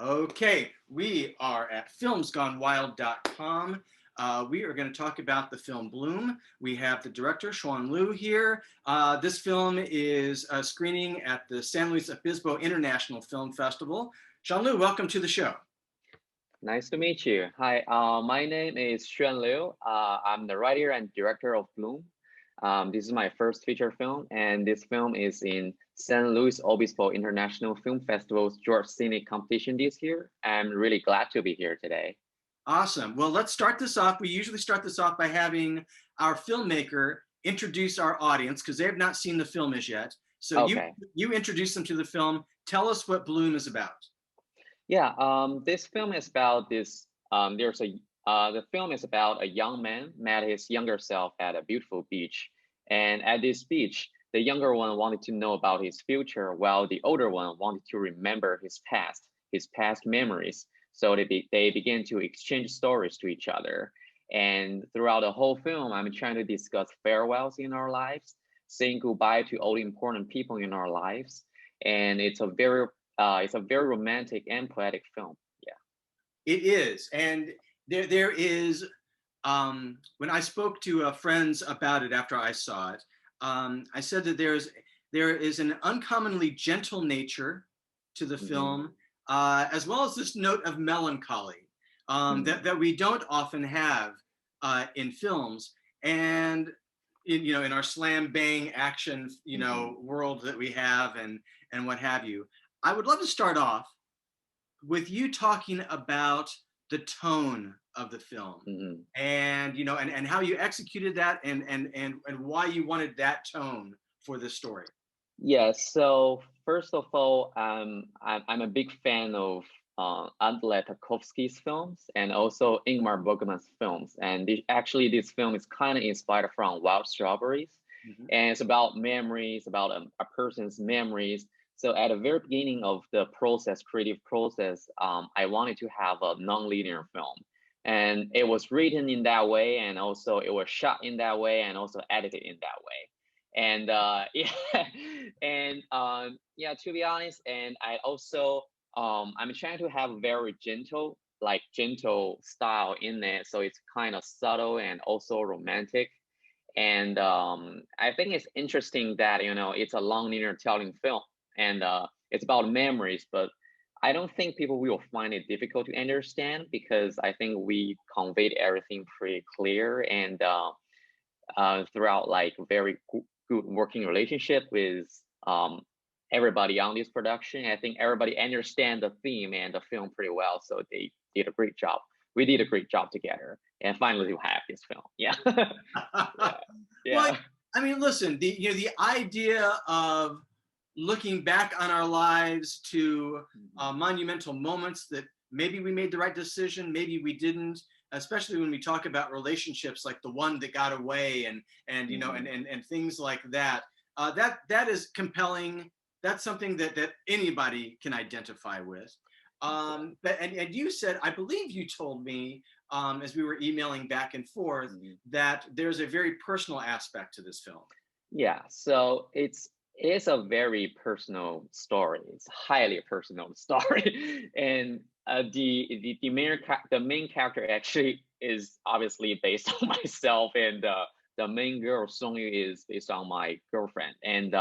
Okay, we are at filmsgonewild.com. We are going to talk about the film Bloom. We have the director, Xuan Liu, here. This film is screening at the San Luis Obispo International Film Festival. Xuan Liu, welcome to the show. Nice to meet you. Hi, my name is Xuan Liu. I'm the writer and director of Bloom. This is my first feature film, and this film is in San Luis Obispo International Film Festival's Short Scenic competition this year. I'm really glad to be here today. Awesome. Well, let's start this off. We usually start this off by having our filmmaker introduce our audience because they have not seen the film as yet. So Okay. you introduce them to the film. Tell us what Bloom is about. Yeah, this film is about this. The film is about a young man met his younger self at a beautiful beach, and at this beach, the younger one wanted to know about his future, while the older one wanted to remember his past memories. So they began to exchange stories to each other, and throughout the whole film, I'm trying to discuss farewells in our lives, saying goodbye to all the important people in our lives, and it's a very romantic and poetic film. Yeah. It is, and there is. When I spoke to friends about it after I saw it, I said that there is an uncommonly gentle nature to the film, as well as this note of melancholy that we don't often have in films, and in our slam bang action world that we have and what have you. I would love to start off with you talking about the tone of the film and how you executed that and why you wanted that tone for this story. Yeah. So first of all, I'm a big fan of Andrzej Tarkovsky's films and also Ingmar Bergman's films. And this film is kind of inspired from Wild Strawberries, and it's about memories, about a person's memories. So at the very beginning of the creative process, I wanted to have a non-linear film. And it was written in that way, and also it was shot in that way, and also edited in that way. And yeah, and yeah, to be honest, and I also I'm trying to have a very gentle style in it, so it's kind of subtle and also romantic. And I think it's interesting that it's a long linear telling film, and it's about memories, but I don't think people will find it difficult to understand because I think we conveyed everything pretty clear and throughout like very good working relationship with everybody on this production. I think everybody understand the theme and the film pretty well, so they did a great job. We did a great job together, and finally we have this film. Yeah. Yeah. Well, I mean, listen, the idea of looking back on our lives to monumental moments that maybe we made the right decision, maybe we didn't, especially when we talk about relationships like the one that got away and things like that. That is compelling. That's something that anybody can identify with. But you said, I believe you told me as we were emailing back and forth that there's a very personal aspect to this film. Yeah, so it is a very personal story. It's a highly personal story, and the main character actually is obviously based on myself, and the main girl Song Yu is based on my girlfriend, and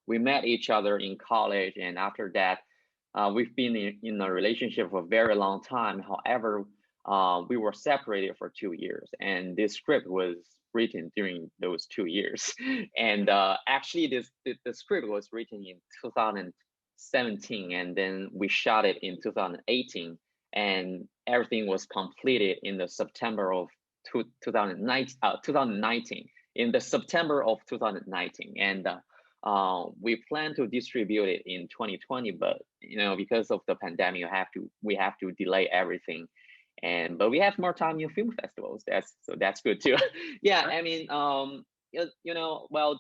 we met each other in college, and after that, we've been in a relationship for a very long time. However, we were separated for 2 years, and this script was written during those 2 years. And actually, the script was written in 2017, and then we shot it in 2018, and everything was completed in the September of 2019. In the September of 2019, and we plan to distribute it in 2020, but because of the pandemic, we have to delay everything. But we have more time in film festivals. That's good too. Yeah, I mean, well,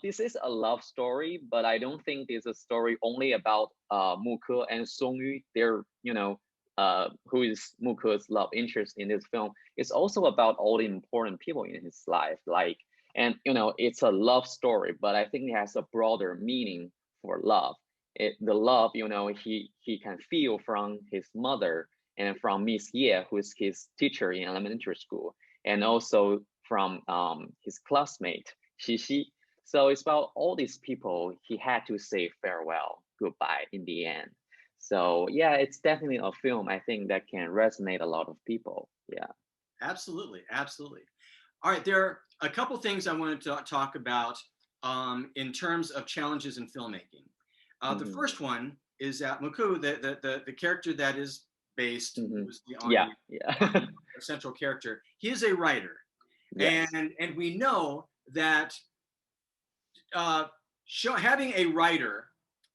this is a love story, but I don't think it's a story only about Muke and Song Yu. They're who is Muke's love interest in this film. It's also about all the important people in his life, and it's a love story, but I think it has a broader meaning for love. the love, he can feel from his mother and from Miss Ye, who is his teacher in elementary school, and also from his classmate Xi. So it's about all these people he had to say farewell, goodbye in the end. So yeah, it's definitely a film I think that can resonate a lot of people. Yeah. Absolutely, absolutely. All right, there are a couple things I wanted to talk about in terms of challenges in filmmaking. The first one is that Muku, the character that is based, who's Yeah, the central character, he is a writer. Yes. And we know that having a writer,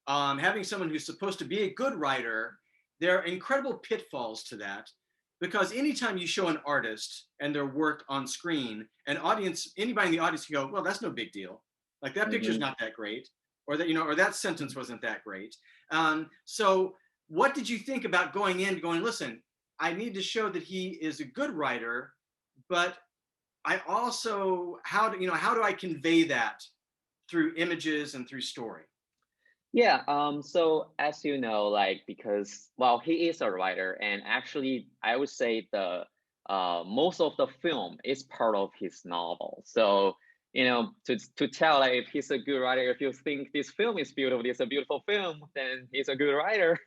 having someone who's supposed to be a good writer, there are incredible pitfalls to that, because anytime you show an artist and their work on screen, an audience, anybody in the audience can go, well, that's no big deal. Like that picture's not that great, or that, or that sentence wasn't that great. So what did you think about going in, going, listen, I need to show that he is a good writer, but I also, how do I convey that through images and through story? Yeah, so as you know, like, because, well, he is a writer, and actually I would say the most of the film is part of his novel. So, to tell, like, if he's a good writer, if you think this film is beautiful, it's a beautiful film, then he's a good writer.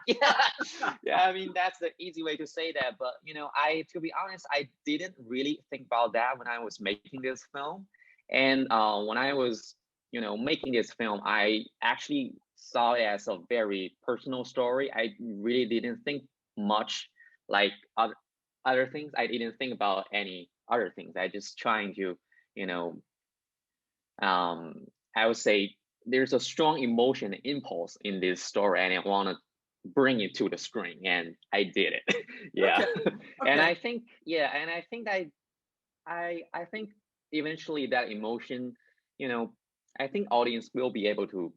Yeah, I mean, that's the easy way to say that. But to be honest, I didn't really think about that when I was making this film. And when I was making this film, I actually saw it as a very personal story. I really didn't think much like other things. I didn't think about any other things. I just trying to, you know, I would say there's a strong emotion and impulse in this story, and I want to bring it to the screen, and I did it. Yeah. Okay. And I think, I think eventually that emotion, you know, I think audience will be able to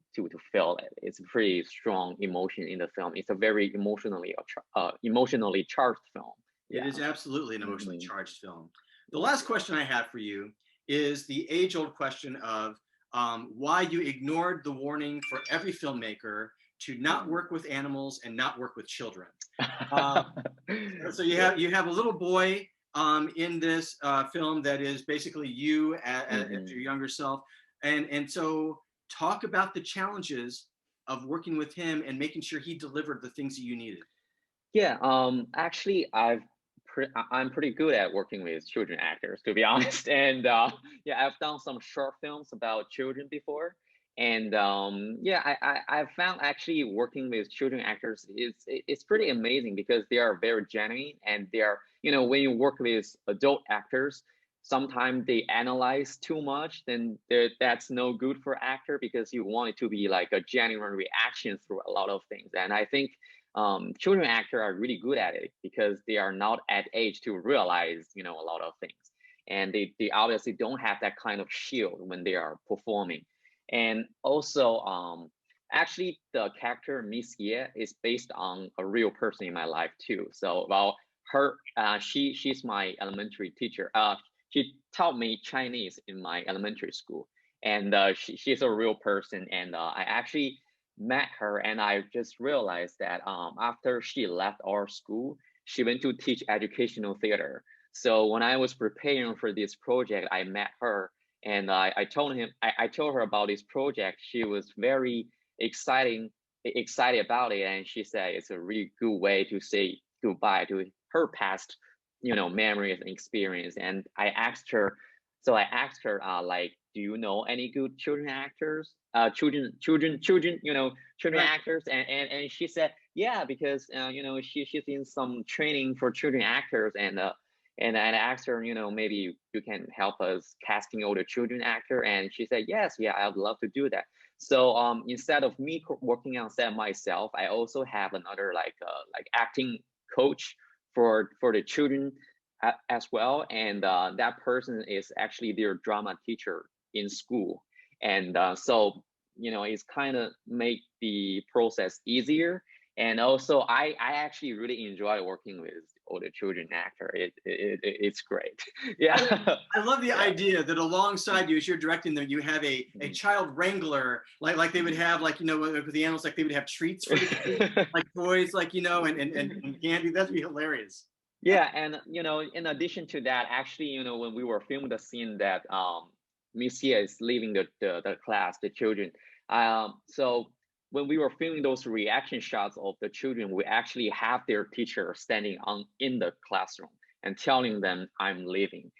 feel it. It's a pretty strong emotion in the film. It's a very emotionally charged film. It Yeah. is absolutely an emotionally charged film. The last question I have for you is the age-old question of why you ignored the warning for every filmmaker to not work with animals and not work with children. So you have a little boy in this film that is basically you as your younger self, and so talk about the challenges of working with him and making sure he delivered the things that you needed. Yeah, actually, I'm pretty good at working with children actors, to be honest. And yeah, I've done some short films about children before. And yeah, I found actually working with children actors it's pretty amazing because they are very genuine, and they are, when you work with adult actors, sometimes they analyze too much, then that's no good for actor, because you want it to be like a genuine reaction through a lot of things. And I think children actors are really good at it because they are not at age to realize, a lot of things. And they obviously don't have that kind of shield when they are performing. And also, actually, the character Miss Ye is based on a real person in my life too. So, well, she's my elementary teacher. She taught me Chinese in my elementary school, and she's a real person. And I actually met her, and I just realized that after she left our school, she went to teach educational theater. So when I was preparing for this project, I met her, and I told her about this project. She was very excited about it, and she said it's a really good way to say goodbye to her past, memories and experience. And I asked her, like, do you know any good children actors? Children actors, and she said, yeah, because she's in some training for children actors, and I asked her, maybe you can help us casting all the children actor, and she said, yes, yeah, I'd love to do that. So instead of me working on set myself, I also have another like acting coach for the children as well, and that person is actually their drama teacher in school. And so it's kind of make the process easier. And also, I actually really enjoy working with older children actor. It's great. Yeah. I love the Yeah. idea that alongside you, as you're directing them, you have a Mhm. child wrangler, like they would have, like, you know, with the animals, like they would have treats for the kids, like toys, like, you know, and candy. That'd be hilarious. Yeah, and in addition to that, actually, when we were filming the scene that Misia is leaving the class, the children, so when we were filming those reaction shots of the children, we actually have their teacher standing on in the classroom and telling them, "I'm leaving,"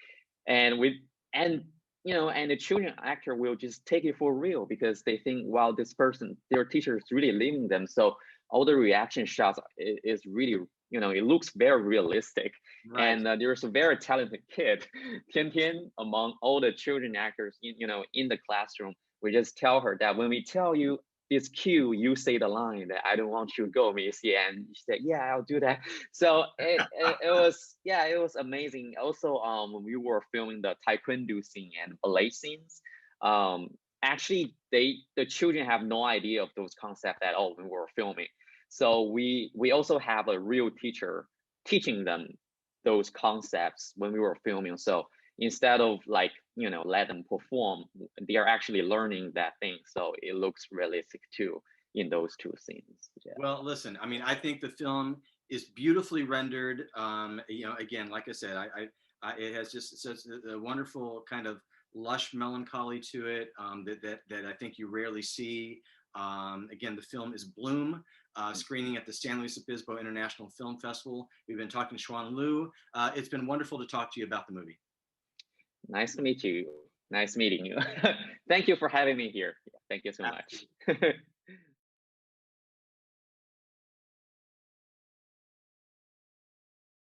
and we and and the children actor will just take it for real because they think, wow, this person, their teacher is really leaving them. So all the reaction shots is really, it looks very realistic. Right. And there's a very talented kid, Tian Tian, among all the children actors in the classroom. We just tell her that when we tell you this cue, you say the line that "I don't want you to go, Miss," and she said, "Yeah, I'll do that." So it was, yeah, it was amazing. Also, when we were filming the taekwondo scene and ballet scenes, um, actually the children have no idea of those concepts at all when we were filming. So we also have a real teacher teaching them those concepts when we were filming. So instead of like let them perform, they are actually learning that thing. So it looks realistic too in those two scenes. Yeah. Well, listen, I mean, I think the film is beautifully rendered. You know, again, like I said, it has just such a wonderful kind of lush melancholy to it, that I think you rarely see. Again, the film is Bloom, screening at the San Luis Obispo International Film Festival. We've been talking to Xuan Liu. It's been wonderful to talk to you about the movie. Nice to meet you. Nice meeting you. Thank you for having me here. Thank you so much.